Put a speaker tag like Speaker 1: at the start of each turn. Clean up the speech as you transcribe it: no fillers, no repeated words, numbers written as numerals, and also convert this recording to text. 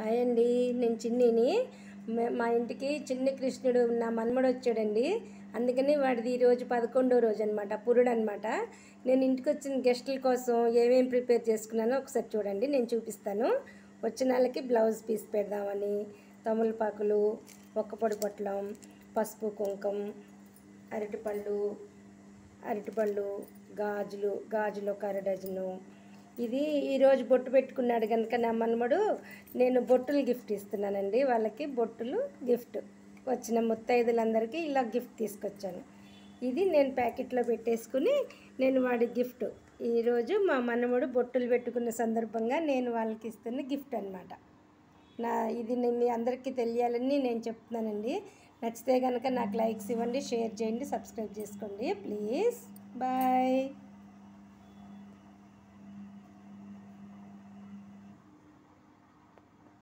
Speaker 1: Hi అండి, నేను చిన్నిని. మా ఇంటికి చిన్ని కృష్ణుడు నా మన్మడు వచ్చాడండి. అందుకని వాడిది ఈరోజు 11వ రోజు అనమాట, పురుడు అనమాట. నేను ఇంటికి వచ్చిన గెస్టుల కోసం ఏమేమి ప్రిపేర్ చేసుకున్నానో ఒకసారి చూడండి, నేను చూపిస్తాను. వచ్చిన వాళ్ళకి బ్లౌజ్ పీస్ పెడదామని తమలపాకులు, ఒక్కపొడి పొట్లం, పసుపు, కుంకుమ, అరటిపళ్ళు, గాజులు ఒక అర డజను. ఇది ఈరోజు బొట్టు పెట్టుకున్నాడు కనుక నా మన్మడు, నేను బొట్టులు గిఫ్ట్ ఇస్తున్నానండి. వాళ్ళకి బొట్టులు గిఫ్ట్ వచ్చిన ముత్తైదులందరికీ ఇలా గిఫ్ట్ తీసుకొచ్చాను. ఇది నేను ప్యాకెట్లో పెట్టేసుకుని నేను వాడి గిఫ్ట్. ఈరోజు మా మన్మడు బొట్టులు పెట్టుకున్న సందర్భంగా నేను వాళ్ళకి ఇస్తున్న గిఫ్ట్ అనమాట. ఇది మీ అందరికీ తెలియాలని నేను చెప్తున్నానండి. నచ్చితే కనుక నాకు లైక్స్ ఇవ్వండి, షేర్ చేయండి, సబ్స్క్రైబ్ చేసుకోండి ప్లీజ్. బాయ్.